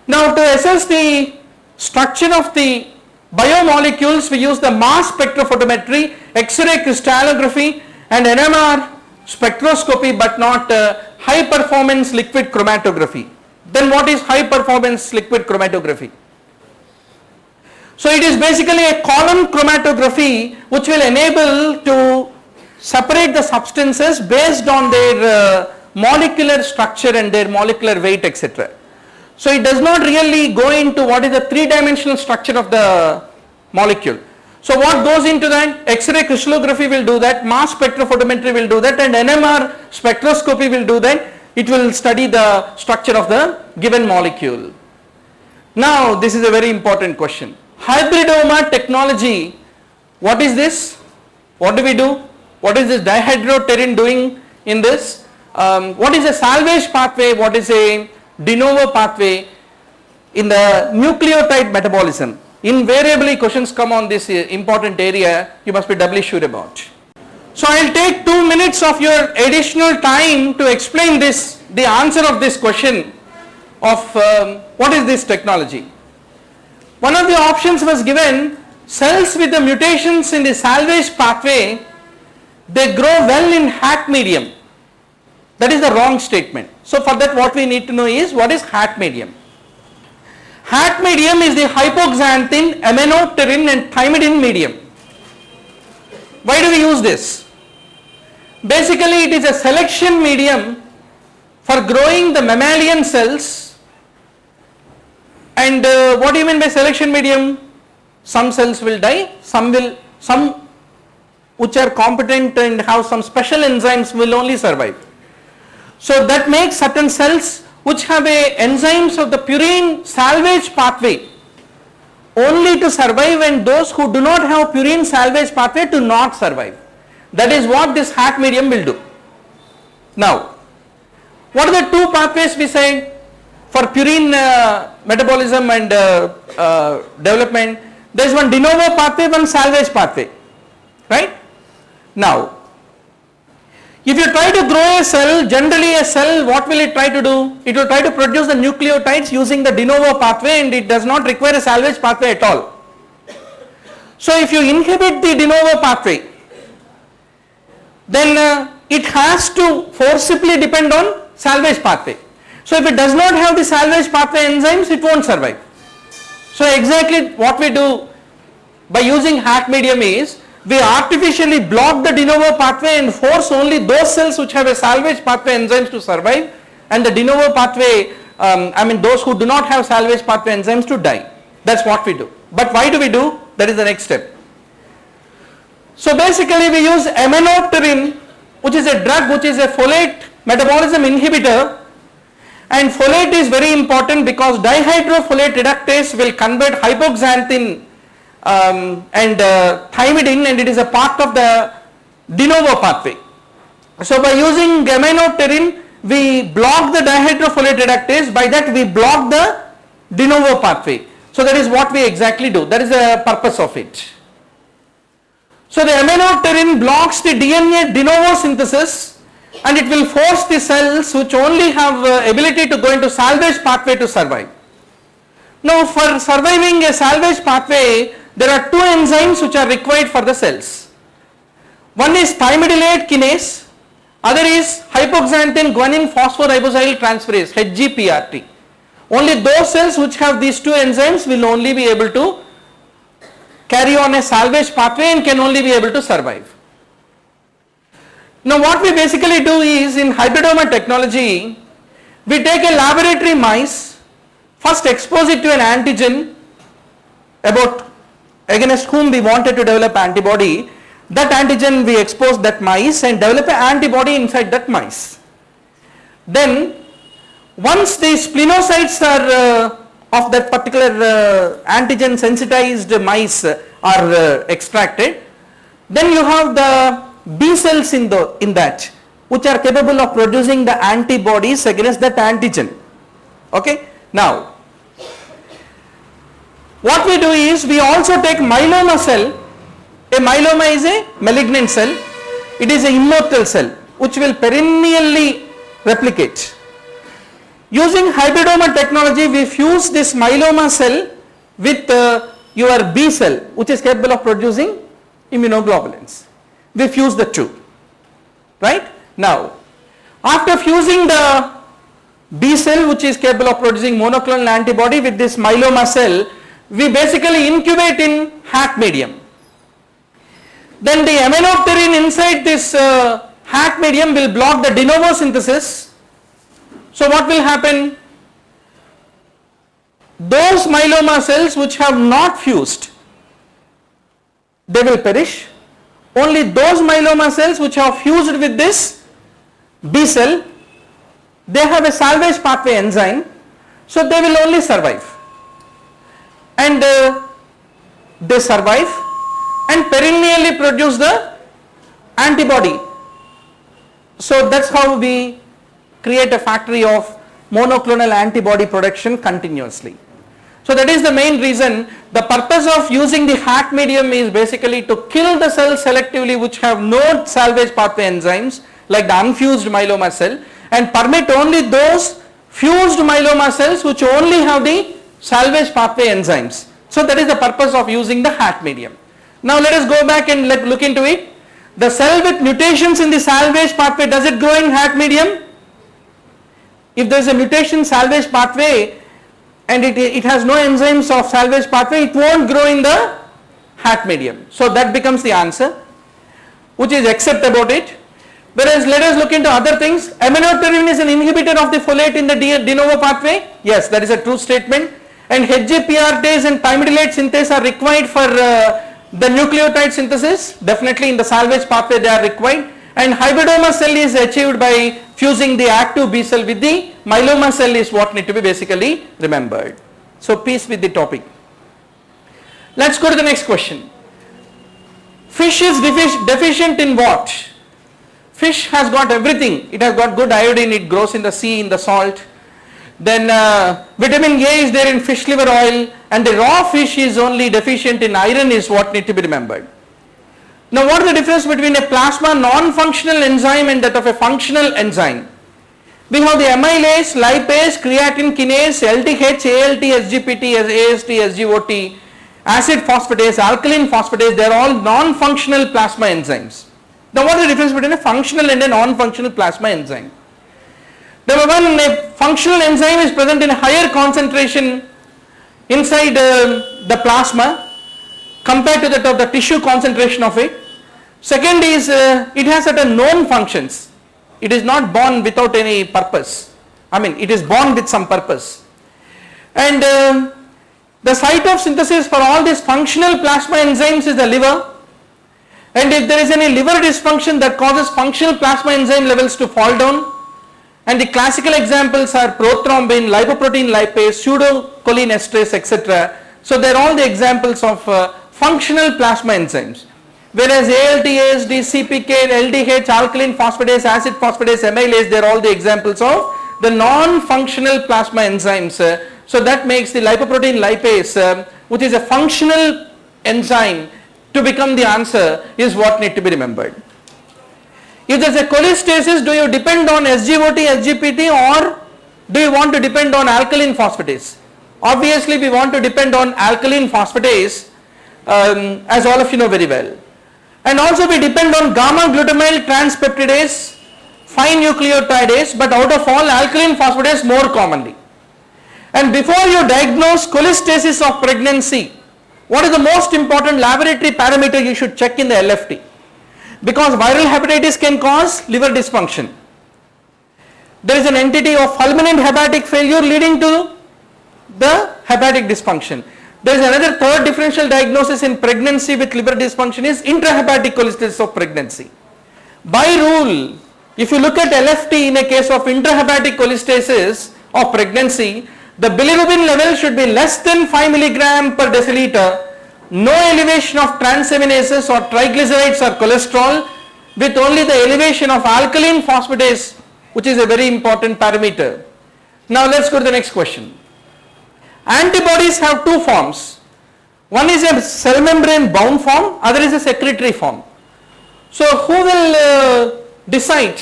Now to assess the structure of the biomolecules, we use the mass spectrophotometry, X-ray crystallography and NMR spectroscopy, but not high performance liquid chromatography. Then what is high performance liquid chromatography? So it is basically a column chromatography which will enable to separate the substances based on their molecular structure and their molecular weight, etc. So it does not really go into what is the three-dimensional structure of the molecule. So what goes into that? X-ray crystallography will do that, mass spectrophotometry will do that, and NMR spectroscopy will do that. It will study the structure of the given molecule. Now this is a very important question. Hybridoma technology, what is this? What do we do? What is this dihydropterin doing in this? What is a salvage pathway? What is a de novo pathway in the nucleotide metabolism? Invariably questions come on this important area, you must be doubly sure about. So I will take 2 minutes of your additional time to explain this, the answer of this question of what is this technology. One of the options was given, cells with the mutations in the salvage pathway, they grow well in hat medium. That is the wrong statement. So for that what we need to know is, what is hat medium? Hat medium is the hypoxanthine, aminopterin and thymidine medium. Why do we use this? Basically it is a selection medium for growing the mammalian cells. And what do you mean by selection medium? Some cells will die, some which are competent and have some special enzymes will only survive. So that makes certain cells which have enzymes of the purine salvage pathway only to survive, and those who do not have purine salvage pathway to not survive. That is what this hat medium will do. Now, what are the two pathways we said for purine metabolism and development? There is one de novo pathway, one salvage pathway, right? Now, if you try to grow a cell, generally a cell, what will it try to do? It will try to produce the nucleotides using the de novo pathway, and it does not require a salvage pathway at all. So if you inhibit the de novo pathway, then it has to forcibly depend on salvage pathway. So if it does not have the salvage pathway enzymes, it won't survive. So exactly what we do by using hat medium is, we artificially block the de novo pathway and force only those cells which have a salvage pathway enzymes to survive, and the de novo pathway, those who do not have salvage pathway enzymes to die. That's what we do. But why do we do? That is the next step. So basically we use aminopterin, which is a drug which is a folate metabolism inhibitor, and folate is very important because dihydrofolate reductase will convert hypoxanthine and thymidine, and it is a part of the de novo pathway. So by using aminopterin, we block the dihydrofolate reductase, by that we block the de novo pathway. So that is what we exactly do, that is the purpose of it. So the aminopterin blocks the DNA de novo synthesis, and it will force the cells which only have ability to go into salvage pathway to survive. Now for surviving a salvage pathway, there are two enzymes which are required for the cells. One is thymidylate kinase, other is hypoxanthine guanine phosphoribosyl transferase, HGPRT. Only those cells which have these two enzymes will only be able to carry on a salvage pathway and can only be able to survive. Now what we basically do is, in hybridoma technology, we take a laboratory mice, first expose it to an antigen about against whom we wanted to develop antibody. That antigen we expose that mice and develop an antibody inside that mice. Then once the splenocytes are of that particular antigen sensitized mice are extracted, then you have the B cells in that which are capable of producing the antibodies against that antigen. Okay. Now what we do is, we also take myeloma cell. A myeloma is a malignant cell. It is an immortal cell which will perennially replicate. Using hybridoma technology, we fuse this myeloma cell with your B cell, which is capable of producing immunoglobulins. We fuse the two, right? Now, after fusing the B cell, which is capable of producing monoclonal antibody, with this myeloma cell, we basically incubate in HAC medium. Then the aminopterin inside this HAC medium will block the de novo synthesis. So what will happen? Those myeloma cells which have not fused, they will perish. Only those myeloma cells which have fused with this B cell, they have a salvage pathway enzyme, so they will only survive. And they survive and perennially produce the antibody. So that's how we create a factory of monoclonal antibody production continuously. So that is the main reason. The purpose of using the HAC medium is basically to kill the cells selectively which have no salvage pathway enzymes, like the unfused myeloma cell, and permit only those fused myeloma cells which only have the salvage pathway enzymes. So that is the purpose of using the HAC medium. Now let us go back and look into it. The cell with mutations in the salvage pathway, does it grow in HAC medium? If there is a mutation salvage pathway and it has no enzymes of salvage pathway, it won't grow in the HAC medium. So that becomes the answer, which is accept about it. Whereas let us look into other things. Aminopterin is an inhibitor of the folate in the de novo pathway. Yes, that is a true statement. And HGPRTase and thymidylate synthase are required for the nucleotide synthesis. Definitely in the salvage pathway they are required. And hybridoma cell is achieved by fusing the active B cell with the myeloma cell is what need to be basically remembered. So peace with the topic. Let's go to the next question. Fish is deficient in what? Fish has got everything. It has got good iodine, it grows in the sea, in the salt. Then vitamin A is there in fish liver oil, and the raw fish is only deficient in iron is what need to be remembered. Now what is the difference between a plasma non-functional enzyme and that of a functional enzyme? We have the amylase, lipase, creatine kinase, LDH, ALT, SGPT, AST, SGOT, acid phosphatase, alkaline phosphatase, they are all non-functional plasma enzymes. Now what is the difference between a functional and a non-functional plasma enzyme? Number one, a functional enzyme is present in a higher concentration inside the plasma compared to that of the tissue concentration of it. Second is it has certain known functions. It is not born without any purpose. I mean, it is born with some purpose. And the site of synthesis for all these functional plasma enzymes is the liver. And if there is any liver dysfunction, that causes functional plasma enzyme levels to fall down. And the classical examples are prothrombin, lipoprotein lipase, pseudocholinesterase, etc. So they are all the examples of functional plasma enzymes. Whereas ALT, AST, CPK, LDH, alkaline phosphatase, acid phosphatase, amylase, they are all the examples of the non-functional plasma enzymes. So that makes the lipoprotein lipase, which is a functional enzyme, to become the answer is what need to be remembered. If there is a cholestasis, do you depend on SGOT, SGPT, or do you want to depend on alkaline phosphatase? Obviously we want to depend on alkaline phosphatase, as all of you know very well. And also we depend on gamma glutamyl transpeptidase, fine nucleotidase, but out of all alkaline phosphatase more commonly. And before you diagnose cholestasis of pregnancy, what is the most important laboratory parameter you should check in the LFT? Because viral hepatitis can cause liver dysfunction. There is an entity of fulminant hepatic failure leading to the hepatic dysfunction. There is another third differential diagnosis in pregnancy with liver dysfunction is intrahepatic cholestasis of pregnancy. By rule, if you look at LFT in a case of intrahepatic cholestasis of pregnancy, the bilirubin level should be less than 5 mg per deciliter, no elevation of transaminases or triglycerides or cholesterol, with only the elevation of alkaline phosphatase, which is a very important parameter. Now let's go to the next question. Antibodies have two forms. One is a cell membrane bound form, other is a secretory form. So who will decide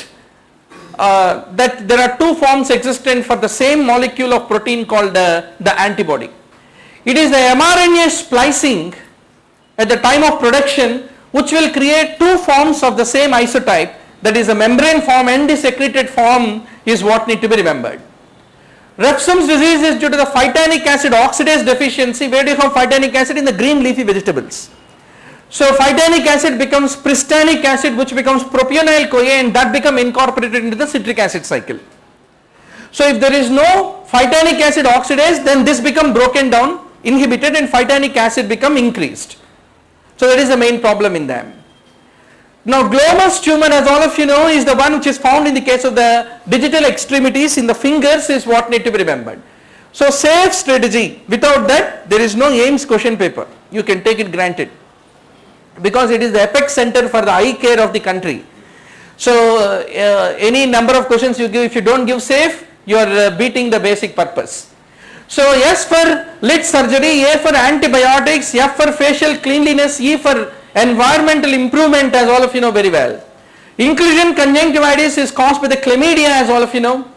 that there are two forms existent for the same molecule of protein called the antibody. It is the mRNA splicing at the time of production which will create two forms of the same isotype, that is a membrane form and the secreted form is what need to be remembered. Refsum's disease is due to the phytanic acid oxidase deficiency. Where do you have phytanic acid? In the green leafy vegetables. So phytanic acid becomes pristanic acid, which becomes propionyl CoA, and that become incorporated into the citric acid cycle. So if there is no phytanic acid oxidase, then this become broken down, inhibited, and phytanic acid become increased. So that is the main problem in them. Now glomus tumor, as all of you know, is the one which is found in the case of the digital extremities in the fingers, is what need to be remembered. So safe strategy, without that there is no AIIMS question paper, you can take it granted, because it is the apex center for the eye care of the country. So any number of questions you give, if you don't give safe, you are beating the basic purpose. So S for lid surgery, A for antibiotics, F for facial cleanliness, E for environmental improvement, as all of you know very well. Inclusion conjunctivitis is caused by the chlamydia, as all of you know.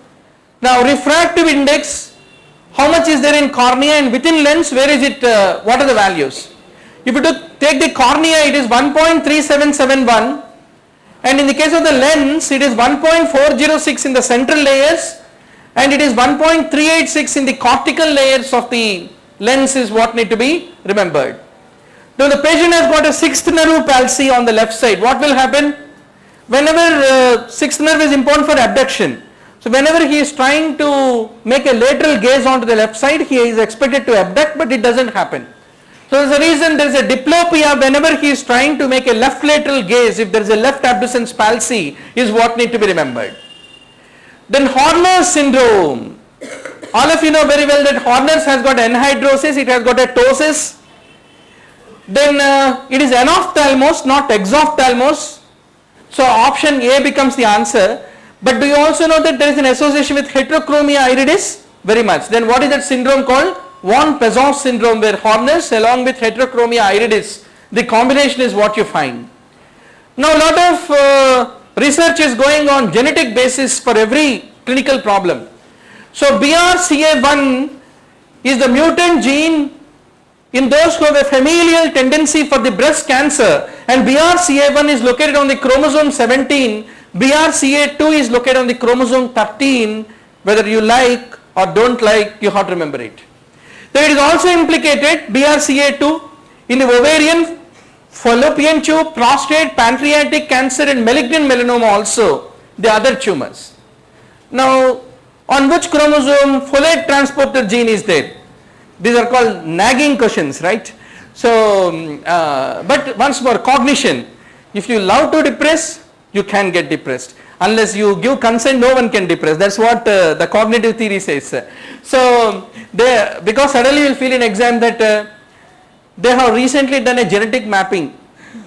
Now refractive index, how much is there in cornea, and within lens where is it, what are the values? If you take the cornea, it is 1.3771, and in the case of the lens it is 1.406 in the central layers, and it is 1.386 in the cortical layers of the lens, is what need to be remembered. Now the patient has got a sixth nerve palsy on the left side. What will happen? Whenever sixth nerve is important for abduction, so whenever he is trying to make a lateral gaze onto the left side, he is expected to abduct, but it doesn't happen. So there is a reason, there is a diplopia whenever he is trying to make a left lateral gaze, if there is a left abducens palsy, is what need to be remembered. Then Horner's syndrome. All of you know very well that Horner's has got anhydrosis, it has got a ptosis. Then it is anophthalmos, not exophthalmos. So option A becomes the answer. But do you also know that there is an association with heterochromia iridis? Very much. Then what is that syndrome called? Von Pezon syndrome, where Horner's along with heterochromia iridis, the combination is what you find. Now a lot of research is going on genetic basis for every clinical problem. So BRCA1 is the mutant gene in those who have a familial tendency for the breast cancer, and BRCA1 is located on the chromosome 17, BRCA2 is located on the chromosome 13. Whether you like or don't like, you have to remember it. Then it is also implicated, BRCA2, in the ovarian, fallopian tube, prostate, pancreatic cancer, and malignant melanoma also, the other tumors. Now on which chromosome folate transporter gene is there? These are called nagging questions, right? So but once more, cognition, if you love to depress, you can get depressed. Unless you give consent, no one can depress. That's what the cognitive theory says. So because suddenly you will feel in exam that they have recently done a genetic mapping.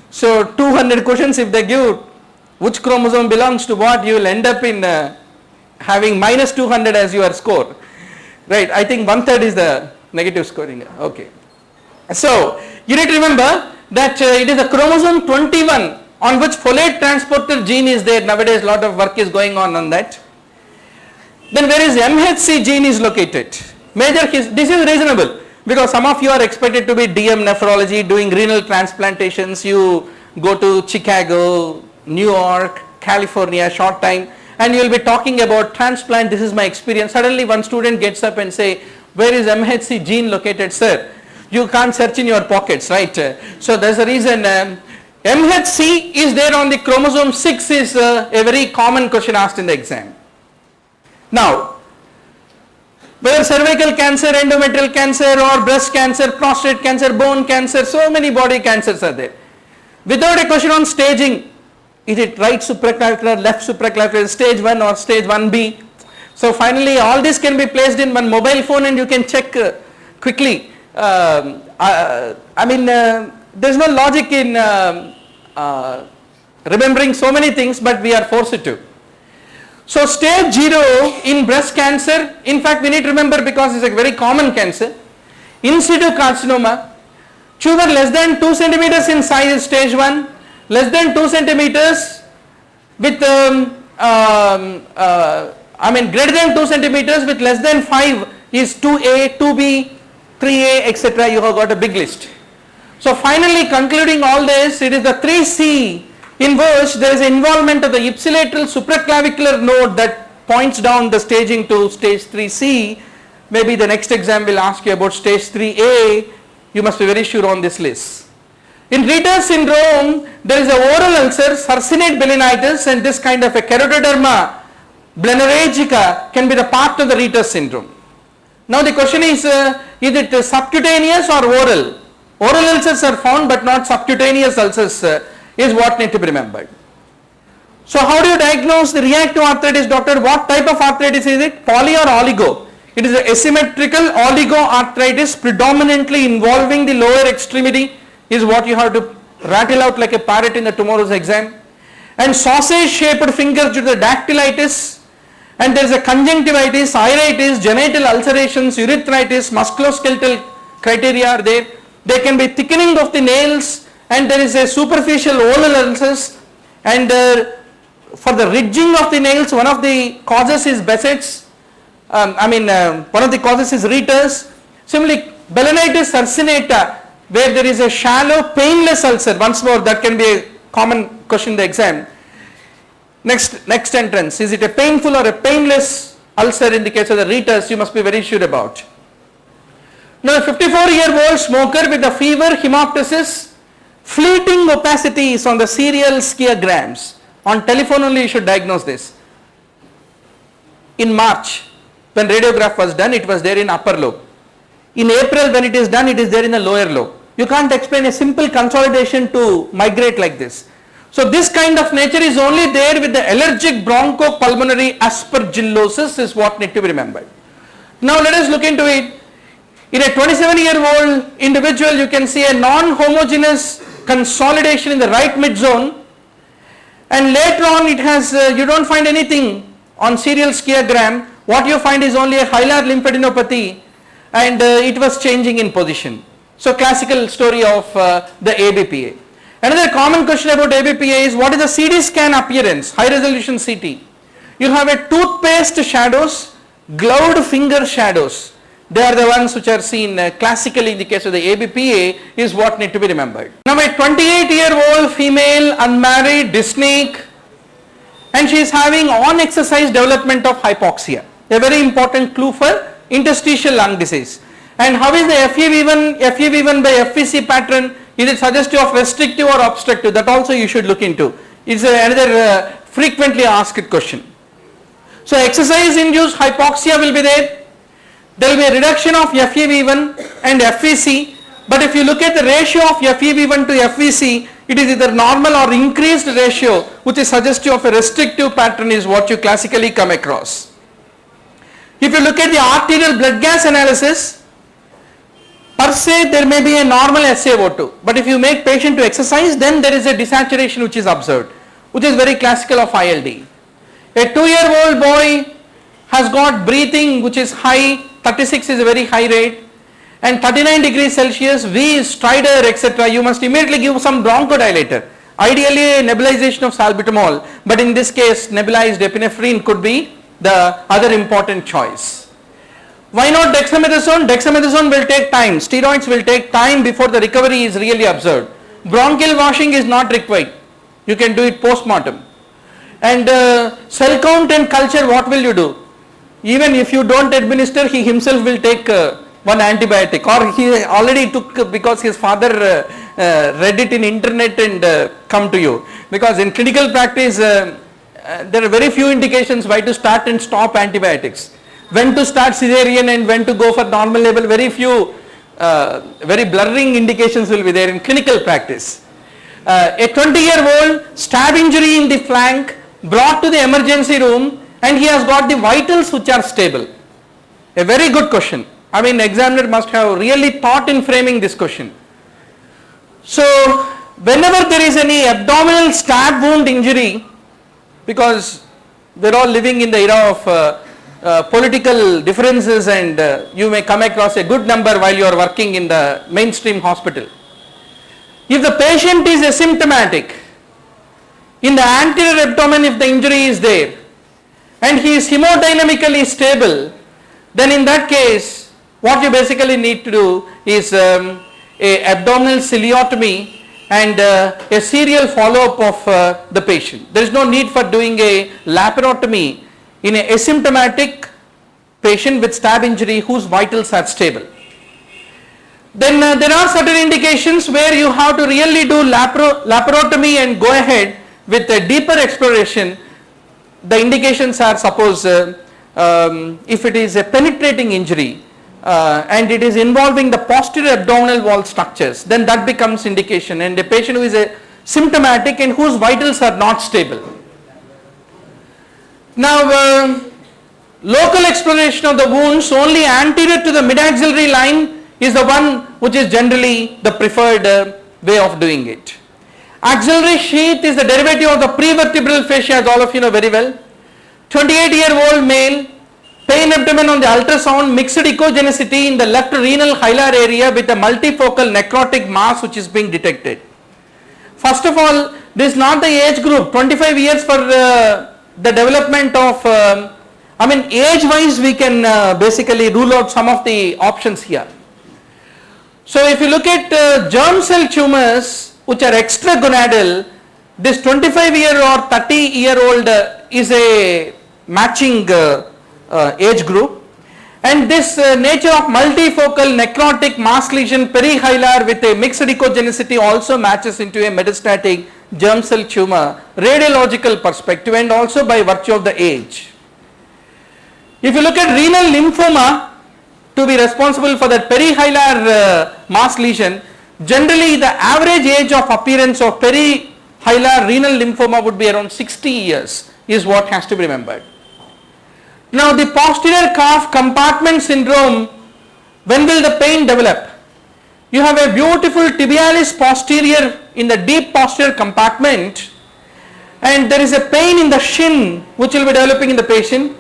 So 200 questions if they give which chromosome belongs to what, you will end up in having minus 200 as your score. Right, I think 1/3 is the negative scoring. Okay. So you need to remember that it is a chromosome 21 on which folate transporter gene is there. Nowadays a lot of work is going on that. Then where is MHC gene is located? This is reasonable because some of you are expected to be DM nephrology, doing renal transplantations. You go to Chicago, New York, California short time, and you will be talking about transplant. This is my experience. Suddenly one student gets up and say, where is MHC gene located, sir? You can't search in your pockets, right? So there's a reason. MHC is there on the chromosome 6 is a very common question asked in the exam. Now, whether cervical cancer, endometrial cancer, or breast cancer, prostate cancer, bone cancer, so many body cancers are there. Without a question on staging, is it right supraclavicular, left supraclavicular, stage 1 or stage 1B? So finally all this can be placed in one mobile phone and you can check quickly. There's no logic in remembering so many things, but we are forced to. So stage 0 in breast cancer, in fact we need to remember because it's a very common cancer. In situ carcinoma, tumor less than 2 centimeters in size is stage 1, less than 2 centimeters with greater than 2 centimeters with less than 5 is 2A, 2B, 3A, etc. You have got a big list. So finally concluding all this, it is the 3C in which there is involvement of the ipsilateral supraclavicular node that points down the staging to stage 3C. Maybe the next exam will ask you about stage 3A. You must be very sure on this list. In Reiter's syndrome, there is a oral ulcer, succinate balanitis, and this kind of a keratoderma blennorrhagica can be the part of the Reiter's syndrome. Now the question is it subcutaneous or oral? Oral ulcers are found but not subcutaneous ulcers is what need to be remembered. So how do you diagnose the reactive arthritis, doctor? What type of arthritis is it? Poly or oligo? It is an asymmetrical oligoarthritis predominantly involving the lower extremity is what you have to rattle out like a parrot in the tomorrow's exam. And sausage shaped fingers due to the dactylitis, and there is a conjunctivitis, iritis, genital ulcerations, urethritis, musculoskeletal criteria are there. There can be thickening of the nails, and there is a superficial oval ulcers, and for the ridging of the nails, one of the causes is Behçet's, one of the causes is Reiter's. Similarly, balanitis ursinata, where there is a shallow painless ulcer, once more that can be a common question in the exam. Next entrance, is it a painful or a painless ulcer in the case of the Reiter's? You must be very sure about. Now a 54-year-old smoker with a fever, hemoptysis, fleeting opacity is on the serial skiograms. On telephone only you should diagnose this. In March, when radiograph was done, it was there in upper lobe. In April, when it is done, it is there in the lower lobe. You can't explain a simple consolidation to migrate like this. So this kind of nature is only there with the allergic bronchopulmonary aspergillosis is what need to be remembered. Now let us look into it. In a 27-year-old individual, you can see a non-homogeneous consolidation in the right mid-zone, and later on it has, you don't find anything on serial skiogram. What you find is only a hilar lymphadenopathy, and it was changing in position. So classical story of the ABPA. Another common question about ABPA is what is the CD scan appearance, high resolution CT. You have a toothpaste shadows, gloved finger shadows. They are the ones which are seen classically in the case of the ABPA is what need to be remembered. Now a 28-year-old female, unmarried, dyspneic, and she is having on exercise development of hypoxia. A very important clue for interstitial lung disease. And how is the FEV1 by FVC pattern? Is it suggestive of restrictive or obstructive? That also you should look into. It's another frequently asked question. So exercise induced hypoxia will be there. There will be a reduction of FEV1 and FVC, but if you look at the ratio of FEV1 to FVC, it is either normal or increased ratio, which is suggestive of a restrictive pattern is what you classically come across. If you look at the arterial blood gas analysis, per se there may be a normal SaO2, but if you make patient to exercise, then there is a desaturation which is observed, which is very classical of ILD. A 2-year-old boy has got breathing which is high, 36 is a very high rate, and 39 degrees Celsius, V is stridor, etc. You must immediately give some bronchodilator. Ideally a nebulization of salbutamol, but in this case nebulized epinephrine could be the other important choice. Why not dexamethasone? Dexamethasone will take time, steroids will take time before the recovery is really observed. Bronchial washing is not required, you can do it post-mortem. And cell count and culture, what will you do? Even if you don't administer, he himself will take one antibiotic, or he already took because his father read it in internet and come to you. Because in clinical practice there are very few indications why to start and stop antibiotics. When to start cesarean and when to go for normal label, very few very blurring indications will be there in clinical practice. A 20-year-old stab injury in the flank, brought to the emergency room, and he has got the vitals which are stable. A very good question. I mean, examiner must have really thought in framing this question. So whenever there is any abdominal stab wound injury, because we're all living in the era of political differences, and you may come across a good number while you are working in the mainstream hospital. If the patient is asymptomatic, in the anterior abdomen if the injury is there and he is hemodynamically stable, then in that case what you basically need to do is a abdominal ciliotomy and a serial follow-up of the patient. There is no need for doing a laparotomy in an asymptomatic patient with stab injury whose vitals are stable. Then there are certain indications where you have to really do laparotomy and go ahead with a deeper exploration. The indications are, suppose if it is a penetrating injury and it is involving the posterior abdominal wall structures, then that becomes indication, and a patient who is a symptomatic and whose vitals are not stable. Now local exploration of the wounds only anterior to the mid-axillary line is the one which is generally the preferred way of doing it. Axillary sheath is the derivative of the prevertebral fascia, as all of you know very well. 28-year-old male, pain abdomen on the ultrasound, mixed echogenicity in the left renal hilar area with a multifocal necrotic mass which is being detected. First of all, this is not the age group, 25 years for the development of, age wise we can basically rule out some of the options here. So if you look at germ cell tumors which are extragonadal, this 25-year or 30-year-old is a matching age group, and this nature of multifocal necrotic mass lesion perihilar with a mixed echogenicity also matches into a metastatic germ cell tumor radiological perspective and also by virtue of the age. If you look at renal lymphoma to be responsible for that perihilar mass lesion, generally the average age of appearance of perihilar renal lymphoma would be around 60 years is what has to be remembered. Now the posterior calf compartment syndrome, when will the pain develop? You have a beautiful tibialis posterior in the deep posterior compartment, and there is a pain in the shin which will be developing in the patient,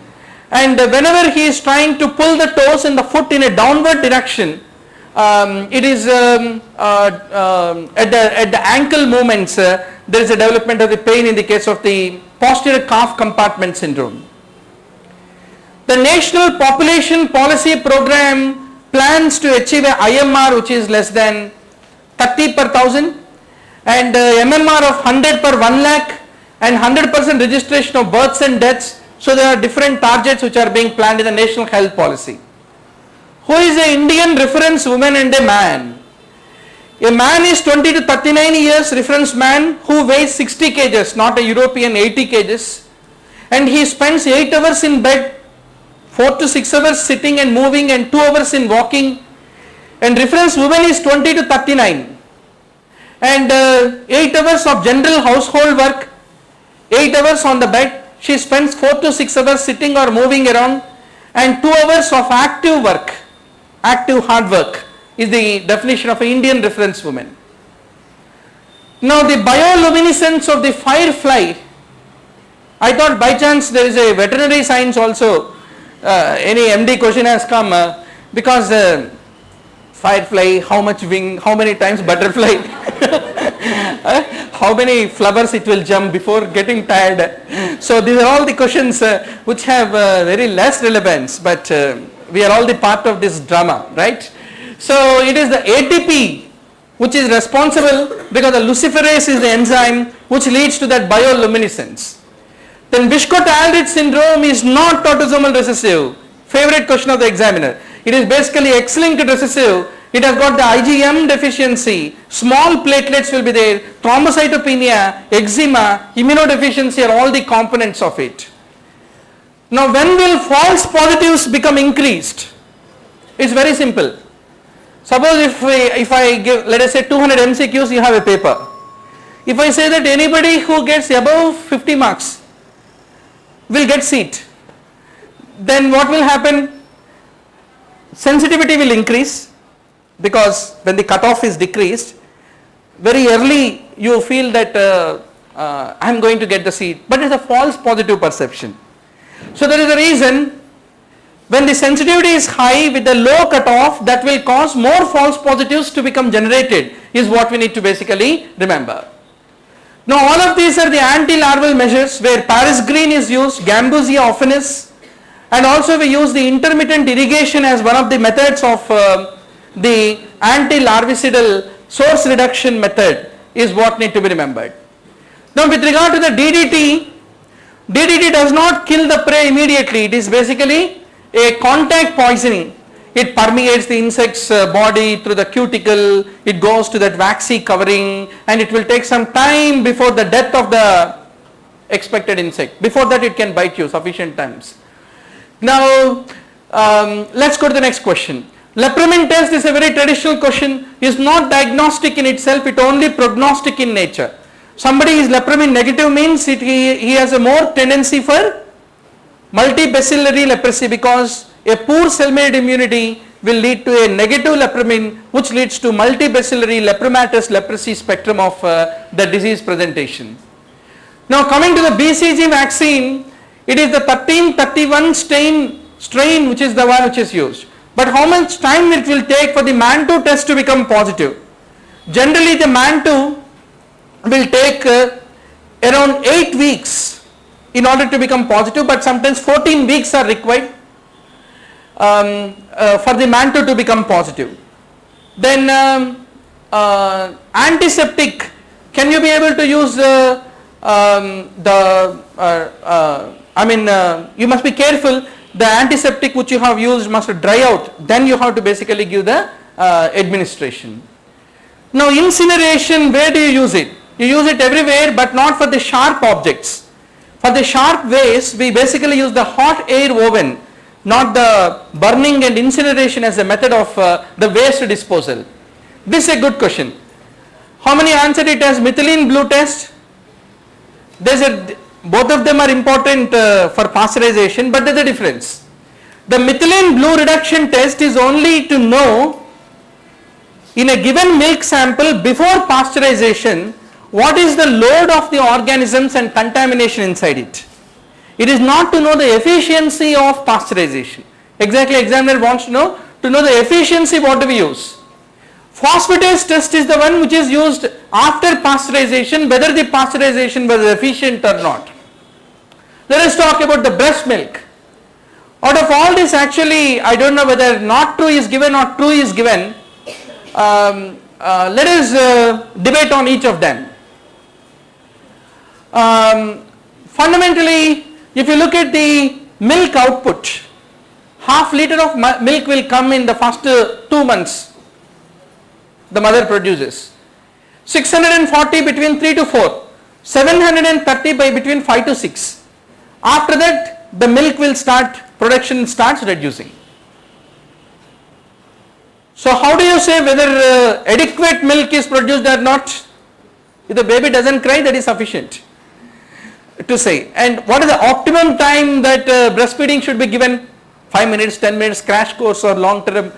and whenever he is trying to pull the toes and the foot in a downward direction, it is at the ankle movements there is a development of the pain in the case of the posterior calf compartment syndrome. The National Population Policy Program plans to achieve a IMR which is less than 30 per thousand and MMR of 100 per 1 lakh and 100% registration of births and deaths. So there are different targets which are being planned in the national health policy. Who is an Indian reference woman and a man? A man is 20 to 39 years reference man who weighs 60 kgs, not a European 80 kgs, and he spends 8 hours in bed, 4 to 6 hours sitting and moving and 2 hours in walking, and reference woman is 20 to 39 and 8 hours of general household work, 8 hours on the bed. She spends 4 to 6 hours sitting or moving around and 2 hours of active work, active hard work is the definition of an Indian reference woman. Now the bioluminescence of the firefly, I thought by chance there is a veterinary science also, any MD question has come because firefly, how much wing, how many times butterfly, how many flowers it will jump before getting tired. So these are all the questions which have very less relevance, but we are all the part of this drama, right? So it is the ATP which is responsible because the luciferase is the enzyme which leads to that bioluminescence. Then Bischofeld-Aldrich syndrome is not autosomal recessive. Favorite question of the examiner. It is basically X-linked recessive. It has got the IgM deficiency, small platelets will be there, thrombocytopenia, eczema, immunodeficiency are all the components of it. Now when will false positives become increased? It's very simple. Suppose if I give, let us say 200 MCQs, you have a paper. If I say that anybody who gets above 50 marks will get seat, then what will happen? Sensitivity will increase because when the cutoff is decreased, very early you feel that I am going to get the seat, but it is a false positive perception. So there is a reason when the sensitivity is high with the low cutoff, that will cause more false positives to become generated is what we need to basically remember. Now all of these are the anti-larval measures where Paris green is used, Gambusia offinis, and also we use the intermittent irrigation as one of the methods of the anti-larvicidal source reduction method is what need to be remembered. Now with regard to the DDT, DDT does not kill the prey immediately, it is basically a contact poisoning. It permeates the insect's body through the cuticle, it goes to that waxy covering, and it will take some time before the death of the expected insect. Before that it can bite you sufficient times. Now let's go to the next question. Lepramin test is a very traditional question, is not diagnostic in itself, it only prognostic in nature. Somebody is lepramin negative means he has a more tendency for multibacillary leprosy, because a poor cell-made immunity will lead to a negative lepramin, which leads to multibacillary lepromatous leprosy spectrum of the disease presentation. Now coming to the BCG vaccine, it is the 1331 strain which is the one which is used. But how much time it will take for the MAN2 test to become positive? Generally the MAN2 will take around 8 weeks in order to become positive, but sometimes 14 weeks are required for the MAN2 to become positive. Then antiseptic, can you be able to use you must be careful, the antiseptic which you have used must dry out, then you have to basically give the administration. Now incineration, where do you use it? You use it everywhere, but not for the sharp objects. For the sharp waste, we basically use the hot air oven, not the burning and incineration as a method of the waste disposal. This is a good question. How many answered it as methylene blue test? Both of them are important for pasteurization, but there is a difference. The methylene blue reduction test is only to know in a given milk sample before pasteurization what is the load of the organisms and contamination inside it. It is not to know the efficiency of pasteurization. Exactly, examiner wants to know the efficiency what do we use. Phosphatase test is the one which is used after pasteurization, whether the pasteurization was efficient or not. Let us talk about the breast milk. Out of all this, actually I don't know whether not true is given or true is given. Let us debate on each of them. Fundamentally, if you look at the milk output, half liter of milk will come in the first 2 months the mother produces, 640 between 3 to 4, 730 by between 5 to 6. After that the milk will start, production starts reducing. So how do you say whether adequate milk is produced or not? If the baby doesn't cry, that is sufficient to say. And what is the optimum time that breastfeeding should be given? 5 minutes, 10 minutes, crash course or long term?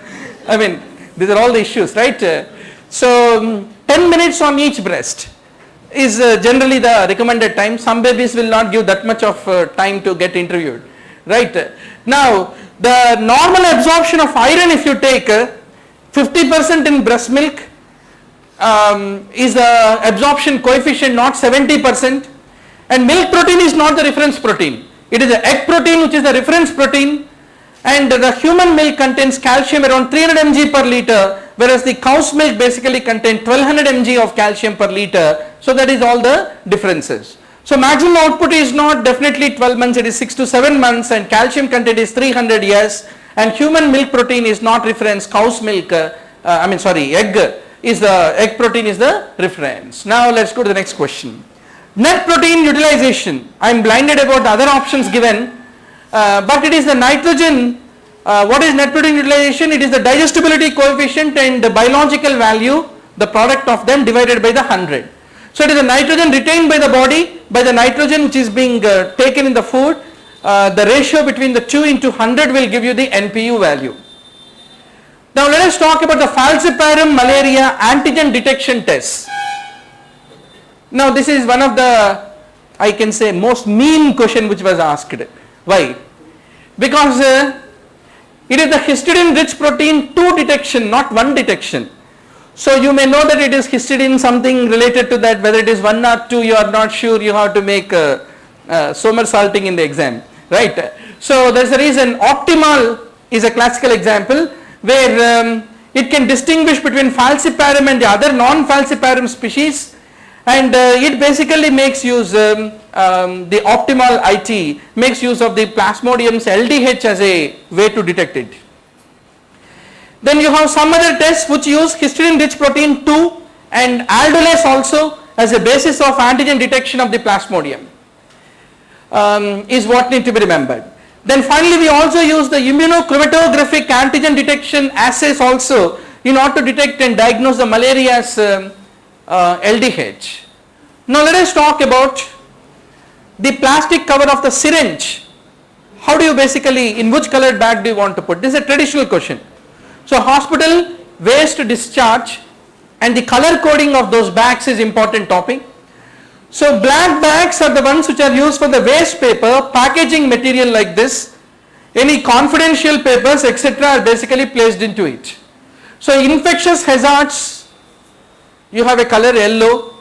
I mean, these are all the issues, right? So 10 minutes on each breast is generally the recommended time. Some babies will not give that much of time to get interviewed, right? Now the normal absorption of iron, if you take 50% in breast milk is the absorption coefficient, not 70%, and milk protein is not the reference protein. It is the egg protein which is the reference protein, and the human milk contains calcium around 300 mg per liter, whereas the cow's milk basically contains 1200 mg of calcium per liter. So that is all the differences. So maximum output is not definitely 12 months, it is 6 to 7 months, and calcium content is 300, yes, and human milk protein is not reference, cow's milk, egg protein is the reference. Now let's go to the next question. Net protein utilization, I am blinded about the other options given, but it is the nitrogen. What is net protein utilization? It is the digestibility coefficient and the biological value, the product of them divided by the 100. So it is the nitrogen retained by the body by the nitrogen which is being taken in the food. The ratio between the 2 into 100 will give you the NPU value. Now let us talk about the falciparum malaria antigen detection test. Now this is one of the, I can say, most mean question which was asked. Why? Because it is the histidine rich protein 2 detection, not 1 detection. So you may know that it is histidine, something related to that, whether it is 1 or 2 you are not sure, you have to make somersaulting in the exam, right. So there is a reason. Optimal is a classical example where it can distinguish between falciparum and the other non-falciparum species, and it basically makes use, the optimal IT makes use of the Plasmodium's LDH as a way to detect it. Then you have some other tests which use histidine rich protein 2 and aldolase also as a basis of antigen detection of the Plasmodium, is what need to be remembered. Then finally we also use the immunochromatographic antigen detection assays also in order to detect and diagnose the malaria's LDH. Now let us talk about the plastic cover of the syringe. How do you basically, in which colored bag do you want to put? This is a traditional question. So hospital waste discharge and the color coding of those bags is important topic. So black bags are the ones which are used for the waste paper, packaging material like this. Any confidential papers etc. are basically placed into it. So infectious hazards, you have a color yellow.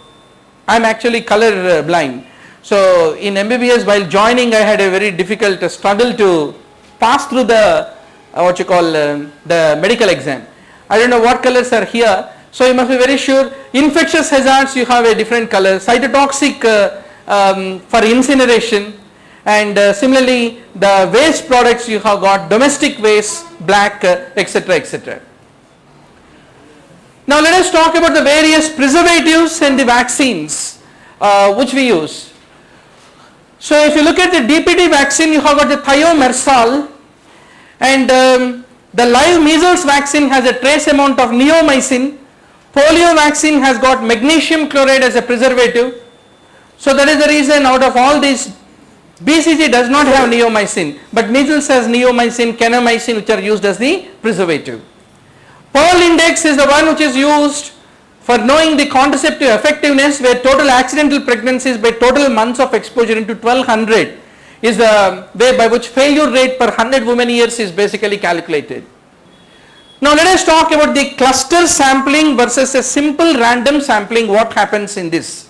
I am actually color blind. So in MBBS while joining I had a very difficult struggle to pass through the the medical exam. I don't know what colors are here. So you must be very sure. Infectious hazards you have a different color. Cytotoxic for incineration, and similarly the waste products you have got domestic waste black etc. etc. Now let us talk about the various preservatives and the vaccines which we use. So if you look at the DPT vaccine, you have got the thiomersal, and the live measles vaccine has a trace amount of neomycin. Polio vaccine has got magnesium chloride as a preservative. So that is the reason out of all these, BCG does not have neomycin, but measles has neomycin, kanamycin which are used as the preservative. Pearl index is the one which is used for knowing the contraceptive effectiveness, where total accidental pregnancies by total months of exposure into 1200 is the way by which failure rate per 100 women years is basically calculated. Now let us talk about the cluster sampling versus a simple random sampling. What happens in this?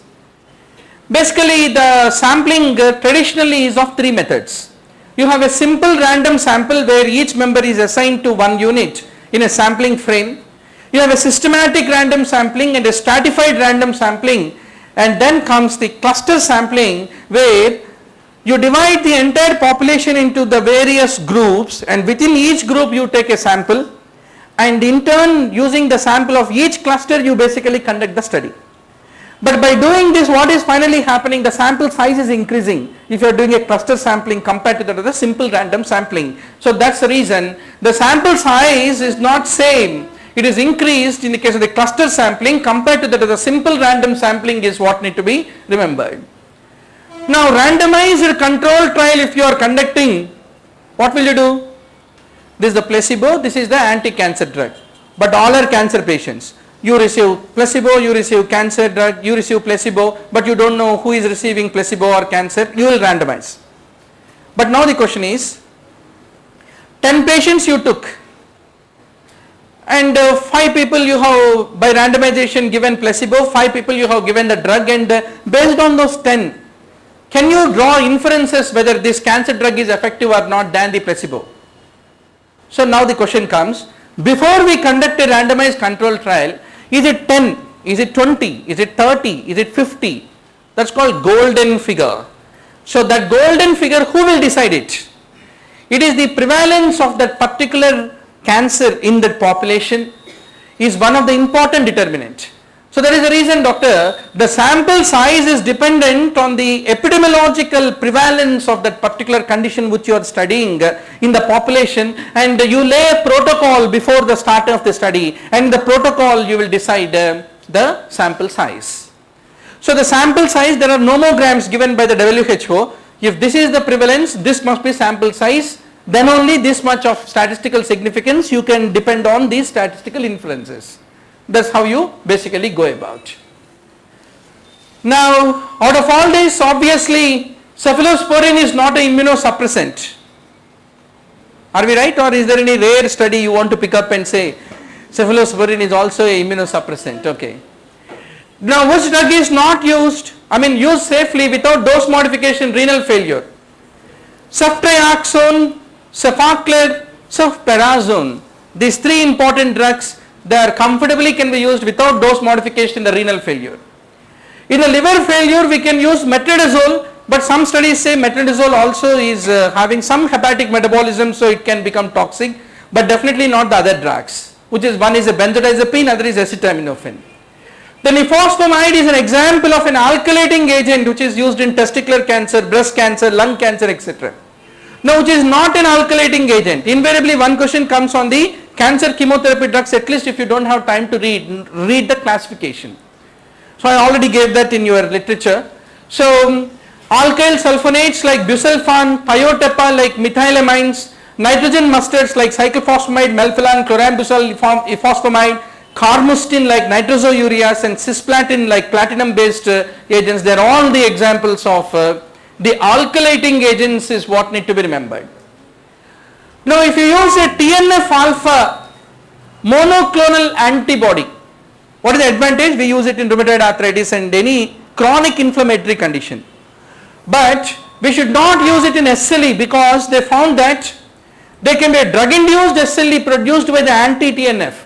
Basically the sampling traditionally is of 3 methods. You have a simple random sample where each member is assigned to 1 unit in a sampling frame. You have a systematic random sampling and a stratified random sampling, and then comes the cluster sampling where you divide the entire population into the various groups, and within each group you take a sample, and in turn using the sample of each cluster you basically conduct the study. But by doing this, what is finally happening? The sample size is increasing if you are doing a cluster sampling compared to the simple random sampling. So that's the reason the sample size is not same. It is increased in the case of the cluster sampling compared to the simple random sampling is what need to be remembered. Now randomized control trial if you are conducting, what will you do? This is the placebo, this is the anti-cancer drug, but all are cancer patients. You receive placebo, you receive cancer drug, you receive placebo, but you don't know who is receiving placebo or cancer, you will randomize. But now the question is, 10 patients you took, and 5 people you have by randomization given placebo, 5 people you have given the drug, and based on those 10, can you draw inferences whether this cancer drug is effective or not than the placebo? So now the question comes, before we conduct a randomized control trial, is it 10, is it 20, is it 30, is it 50? That's called golden figure. So that golden figure, who will decide it? It is the prevalence of that particular cancer in that population is one of the important determinant. So that is the reason, doctor, the sample size is dependent on the epidemiological prevalence of that particular condition which you are studying in the population, and you lay a protocol before the start of the study, and in the protocol you will decide the sample size. So the sample size, there are nomograms given by the WHO. If this is the prevalence, this must be sample size, then only this much of statistical significance you can depend on these statistical inferences. That's how you basically go about. Now, out of all this, obviously cephalosporin is not an immunosuppressant. Are we right, or is there any rare study you want to pick up and say Cephalosporin is also a immunosuppressant. Okay. Now which drug is not used, used safely without dose modification, renal failure? Ceftriaxone, cefaclor, cefperazone. These three important drugs, they are comfortably can be used without dose modification in the renal failure. In the liver failure we can use metronidazole, but some studies say metronidazole also is having some hepatic metabolism, so it can become toxic, but definitely not the other drugs, which is one is a benzodiazepine, other is acetaminophen. The nifosfamide is an example of an alkylating agent which is used in testicular cancer, breast cancer, lung cancer, etc. Now which is not an alkylating agent. Invariably one question comes on the cancer chemotherapy drugs, at least if you don't have time to read the classification. So I already gave that in your literature. So alkyl sulfonates like busulfan, thiotepa like methylamines, nitrogen mustards like cyclophosphamide, melphalan, chlorambucil phosphomide, carmustine like nitrosoureas, and cisplatin like platinum based agents. They are all the examples of the alkylating agents is what need to be remembered. Now if you use a TNF alpha monoclonal antibody, what is the advantage? We use it in rheumatoid arthritis and any chronic inflammatory condition. But we should not use it in SLE because they found that there can be a drug induced SLE produced by the anti-TNF.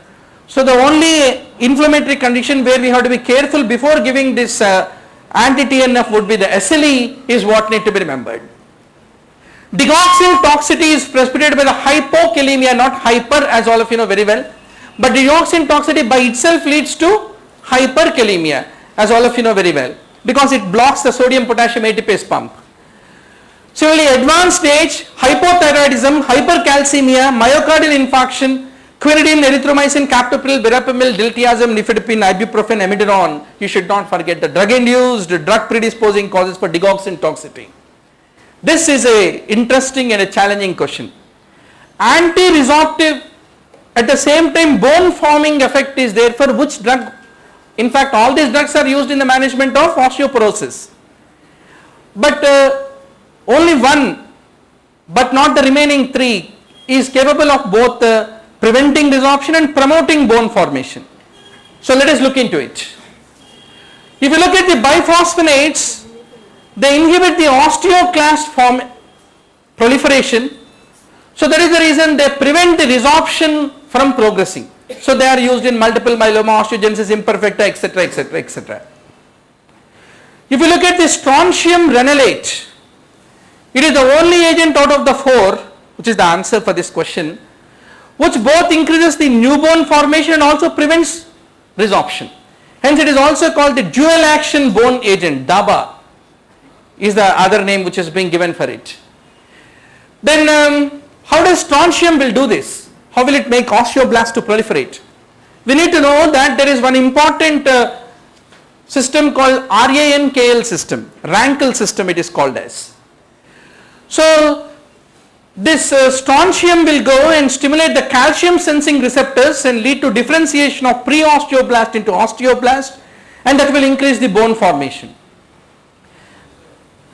So the only inflammatory condition where we have to be careful before giving this anti-TNF would be the SLE is what need to be remembered. Digoxin toxicity is precipitated by the hypokalemia, not hyper, as all of you know very well. But digoxin toxicity by itself leads to hyperkalemia, as all of you know very well, because it blocks the sodium potassium ATPase pump. Similarly, advanced stage, hypothyroidism, hypercalcemia, myocardial infarction, quinidine, erythromycin, captopril, verapamil, diltiazem, nifedipine, ibuprofen, amiodarone. You should not forget the drug-induced, drug predisposing causes for digoxin toxicity. This is a interesting and a challenging question. Anti-resorptive, at the same time bone forming effect is there for which drug? In fact, all these drugs are used in the management of osteoporosis. But only one, but not the remaining three, is capable of both preventing resorption and promoting bone formation. So let us look into it. If you look at the biphosphonates, they inhibit the osteoclast proliferation. So that is the reason they prevent the resorption from progressing. So they are used in multiple myeloma, osteogenesis imperfecta, etc., etc., etc. If you look at the strontium renalate, it is the only agent out of the four, which is the answer for this question, which both increases the new bone formation and also prevents resorption. Hence it is also called the dual action bone agent. DABA is the other name which is being given for it. Then how does strontium will do this? How will it make osteoblasts to proliferate? We need to know that there is one important system called RANKL system, Rankel system it is called as. So this strontium will go and stimulate the calcium sensing receptors and lead to differentiation of pre-osteoblast into osteoblast, and that will increase the bone formation.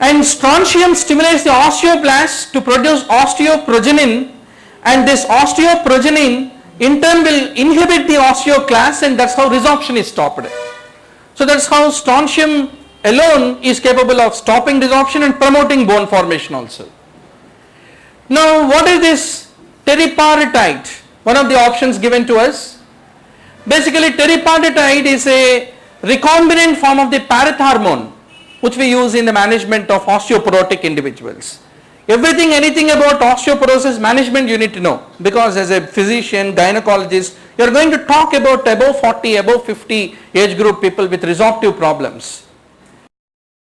And strontium stimulates the osteoblasts to produce osteoprogenin, and this osteoprogenin in turn will inhibit the osteoclast, and that's how resorption is stopped. So that's how strontium alone is capable of stopping resorption and promoting bone formation also. Now what is this teriparatide? One of the options given to us. Basically teriparatide is a recombinant form of the parathormone which we use in the management of osteoporotic individuals. Anything about osteoporosis management you need to know, because as a physician, gynecologist, you are going to talk about above 40, above 50 age group people with resorptive problems.